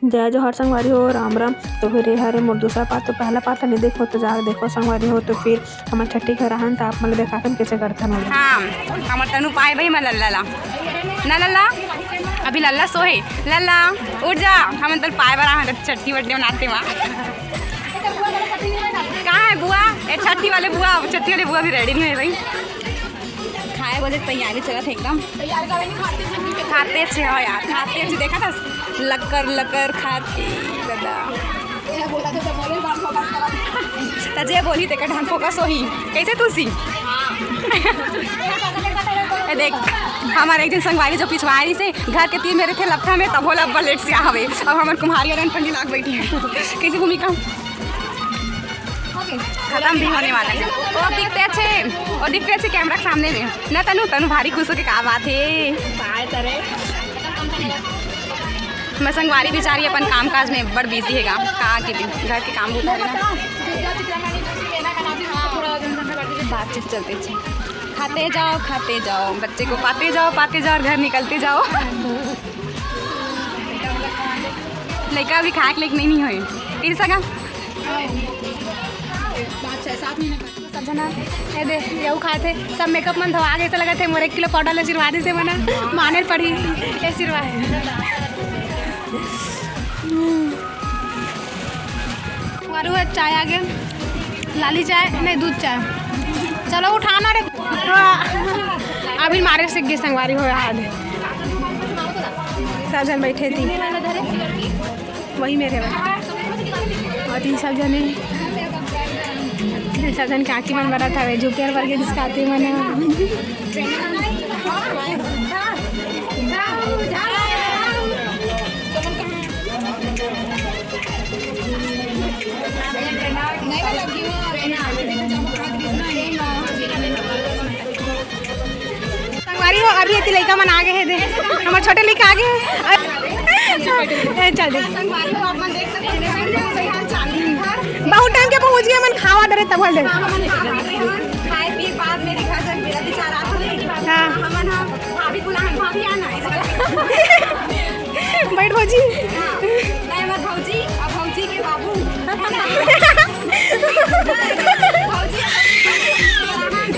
जय जोहर संगवारी हो, राम राम। तो फिर ये हरे मोर दूसरा पार्ट, तो पहला पार्ट नहीं देखो तो जाकर देखो संगवारी हो। तो फिर हमारे छठी घर रहन तो आप मतलब देखातन कैसे करते हैं। हाँ हमार तनु पाए भाई मैं लल्ला ना लल्ला अभी लल्ला सोहे लल्ला उठ जा हम तल पाए बरा हम छठी बर्थडे मनाते वहाँ कहाँ है बुआ ए छठी वाले बुआ भी रेडी नहीं है भाई। खाए बोले तैयारी चला था एकदम खाते अच्छे हो यार, खाते अच्छे देखा था लकर खाते दादा तजे बोली ते ढंग फोकस हो ही कैसे तुलसी देख हमारे एक दिन संगवारी जो पिछवाड़ी से घर के तीन मेरे थे लफड़ा में तब बोला अब्बा लेट से आवे अब हमारे कुम्हारी और ठंडी लाग बैठी है कैसी भूमिका खत्म भी होने वाला है। और दिखते अच्छे कैमरा के सामने में ना तनु भारी खुश हो के कहा बात है। मैं संगवारी बेचारी अपन काम काज में बड़ बिजी है कहाँ के दिन घर के काम बातचीत चलते थे खाते जाओ बच्चे को पाते जाओ और घर निकलते जाओ। लड़का भी खाए लेकिन नहीं हुई फिर सगा सब जना दे यू खाए थे सब मेकअप मन धवा गए तो लगा थे मोरे 1 किलो पाउडर सिरवादी से मना माने पड़ी ए सिरवाए और चाय आ गया लाली चाय नहीं दूध चाय चलो उठाना रे अभी मारे से गे संगवारी हो हाल सब जन बैठे थी वही मेरे और सब जने सब जन के आँखी मन बड़ा था वे जुपियर पर के दिखाते मैंने संगवारी हो अभी इतनी लड़का मन आगे है दे हमारे छोटे लड़का आगे चल दे बहुत टाइम के पहुंच गए मन खावा डरे तब बोल दे खाए पी बाद मेरे घर तक मेरा बेचारा हां हमन भाभी बुलाए भाभी आना बैठ भौजी नहीं मत भौजी अब भौजी के बाबू भौजी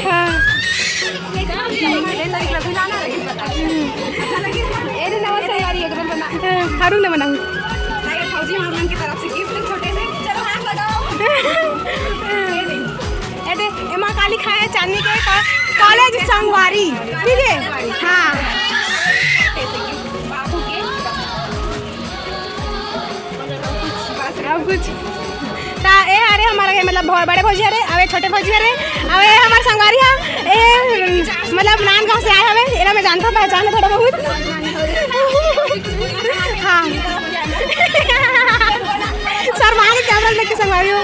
हां हारू ने बनाऊ फौजी मामलन की तरफ से गिफ्ट छोटे से चलो हाथ लगाओ ए दे एमा काली खाए चांदनी के कॉलेज संगवारी ठीक है हाँ अब कुछ ता ए अरे हमारा मतलब बहुत बड़े भौजी अरे अवे छोटे भौजी अरे अवे हमारे संगवारी है ए मतलब नाम गाँव से आए हवे एरा मैं जानता पहचान है थोड़ा बहुत हाँ सर वहाँ के कैमरा लेके संगवारी हो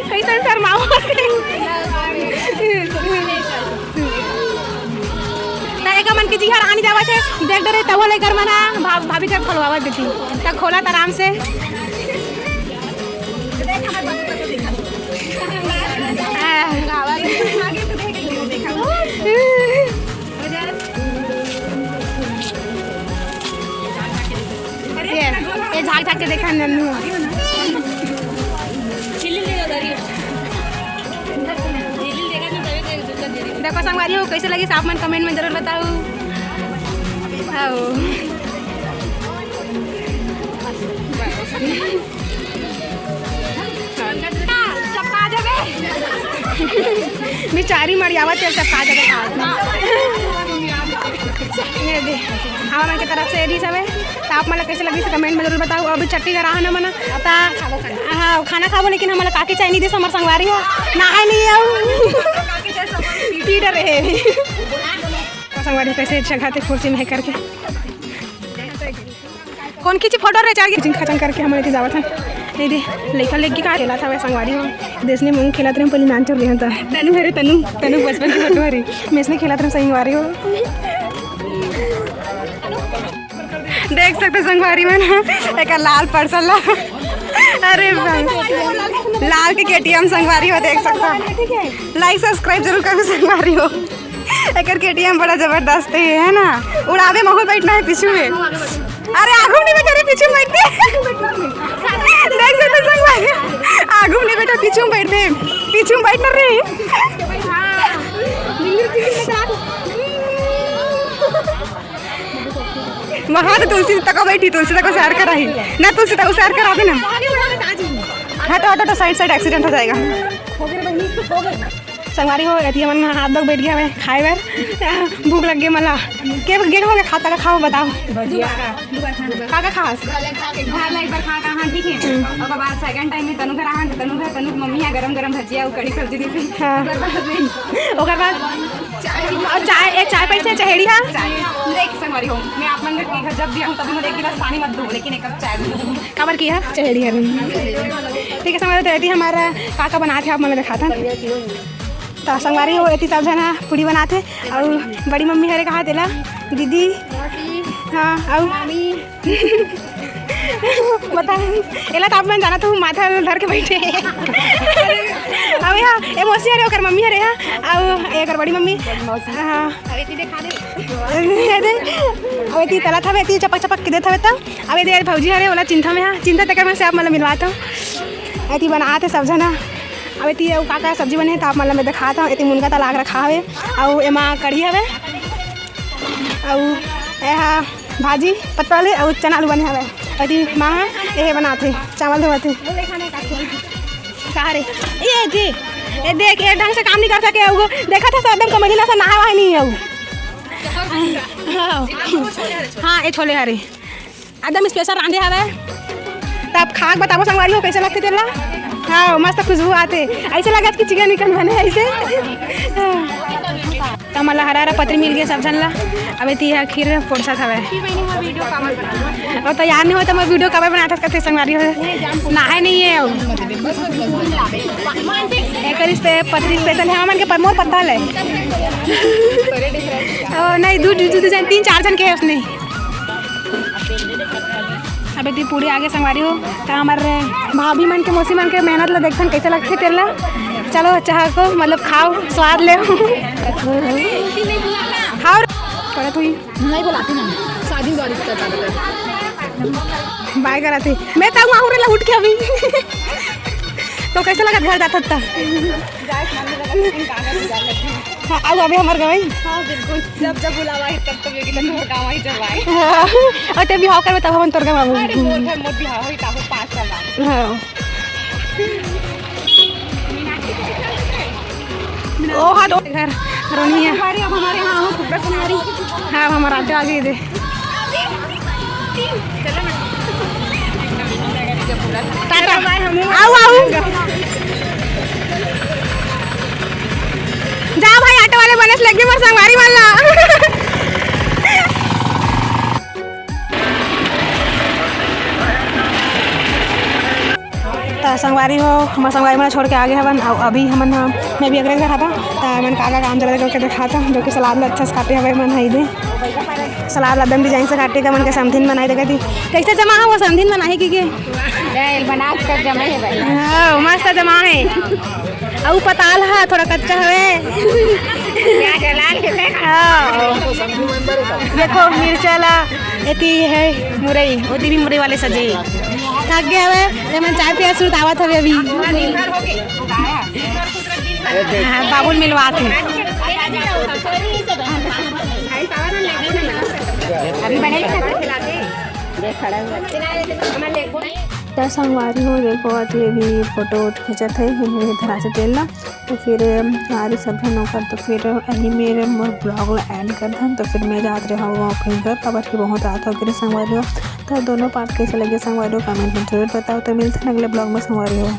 कैसे सर माओ एक मन की जी हर आनी जावा थे देख डरे तब लेकर मना भाभी जब खोलवा देती तब खोला आराम से ये झाक झाक के देखा नन्नू देखो संगवारी हो कैसे लगी साफ मन कमेंट में जरूर बताओ। चपका जावे बेचारी मरियावा तेल चपका जावे ये दे हमारा की तरफ से यदि सब है तो आप मतलब कैसे लगी कमेंट में जरूर बताओ। अभी छठी का रहा ना मना हाँ खाना खाबो लेकिन हमारा काकी चाय नहीं दे हमारे संगवारी हो नहाए नहीं आओ रहे संगवारी कैसे जगह कुर्सी में करके कौन खींची फोटो रे चार खचन करके हमारे जावा था नहीं दे लड़का लेके का खेला था वह संगवारी हो देश ने मूंग खेला पहले नान चल रहा था तनु हरे तनु बचपन की फोटो हरी मैं इसने खेला था संगवारी हो देख सकते संगवारी में ना एक लाल पर्सल अरे लाल के KTM संगवारी हो देख सकता लाइक सब्सक्राइब जरूर करो संगवारी हो एक KTM बड़ा जबरदस्त है ना, उड़ावे महल बैठना है पीछू में। अरे आगू नहीं बैठा रे, पीछू में बैठते देख सकते संगवारी, आगू नहीं बैठा पीछू में बैठते, पीछू में बैठना रे। वहाँ तो तुलसी तक बैठी, तुलसी तक सैर कराई ना, तुलसी तक सैर करा दे ना। हटो हटो, साइड एक्सीडेंट हो जाएगा। संगवारी हो रहती है, मन हाथ तक बैठ गया है खाए बार, भूख लग गई मला के गेट हो गया, खाता का खाओ बताओ का खास घर ला एक बार खा कहां ठीक है। और बाद सेकंड टाइम में तनु घर आहां, तनु मम्मी है गरम गरम भजिया और कड़ी सब्जी दी थी। हां ओकर बाद चाय, एक चाय पैसे चहेड़ी है देख संगवारी हो, मैं आप मन के घर जब भी आऊं तब मुझे एक गिलास पानी मत दो, लेकिन एक कप चाय दो। कबर की है चहेड़ी है ठीक है। संगवारी रहती हमारा काका बनाते आप मन दिखाता तो संगवारी हो रहती सब जना पूड़ी बनाते, और बड़ी मम्मी हरे कहा तेला दीदी। हाँ और बता एला तो आप मन जाना तो माथा धर के बैठे अब यहाँ ए मौसी हरे ओकर मम्मी हरे और एकर बड़ी मम्मी। हाँ अवेती तला था वेती चपक चपक के देता था। अब ये भौजी हरे वाला चिंता में, हाँ चिंता तक में से आप मतलब मिलवाता हूँ ऐती बनाते सब जना। अब ये का सब्जी बने तो आप मतलब मैं दिखाता हूँ। ये मुनगा तलाक रखा है और एमा कढ़ी है और यहाँ भाजी पतले और चना आलू बने हवे। अति माँ ये बनाते चावल धोते सारे ये जी ये देख ये ढंग से काम नहीं कर सके। वो देखा था एकदम कमरी ना सा नहा वहा नहीं है। हाँ ये छोले हरे एकदम स्पेशल रांधे हवे। तब खाक बताओ संगवारी हो कैसे लगते तेला। हाँ मस्त खुशबू आते, ऐसे लगा कि चिकन विकन बने ऐसे। तो मतलब हरा हरा पत्री मिल गया सब जन ला। अब ये खीर फोड़सा था और तैयार नहीं होता मैं वीडियो कवर बनाता करते संगवारी हो नहाए नहीं है। एक पत्री स्पेशल है मन के परमोर पत्ता है नहीं दूध 3-4 जन के है उसने। अब इतनी पूरी आगे संगवारी हो तो हमारे भाभी मन के मौसी मन के मेहनत ला देखते कैसे लगते तेला। चलो चाह को मतलब खाओ स्वाद ले खाओ थोड़ा तू नहीं बुलाती ना शादी बाय कराती मैं तब वहाँ ला उठ के अभी तो कैसे लगा घर जाता था। हाँ अब अभी हमारे गए जब बुलावा तब तो गाँव ही चलवाए और तब बिहाव कर तब हम तोर के बाबू ओ हाँ दो घर रोनी है हमारे यहाँ हाँ हमारा आगे दे आओ जा भाई ऑटो वाले बनस लगे मर संगवारी वाला संगवारी हो हमारे संगवारी में छोड़ के आगे हवन। अभी हमन मैं भी अगले घर हवा तो मन काका काम चला करके दिखाता जो कि सलाद अच्छा से काटे हवे मन है दे सलाद एकदम डिजाइन से काटे का मन के समथिन बनाई देगा थी कैसे जमा है वो समथिन बनाए की के बना कर जमा है भाई। हाँ मस्त जमा है और पताल है थोड़ा कच्चा हवे देखो मिर्चला एती है मुरई ओती भी मुरई वाले सजे थक गए हवे मैं चाय पिया शुरू आवत हवे अभी बाबुल मिलवाते अभी बने क्या संगवारी हो देखो अति भी फोटो खींचत है धरा से तेल ला तो फिर सारे सब जन कर तो फिर अभी मेरे ब्लॉग एंड कर दें तो फिर मैं जात रहा हूँ कहीं घर खबर की बहुत रात हो गई संगवारी हो तो दोनों पार्ट कैसे लगे संगवारी हो कमेंट में जरूर बताओ। तो मिलते हैं अगले ब्लॉग में संगवारी हो।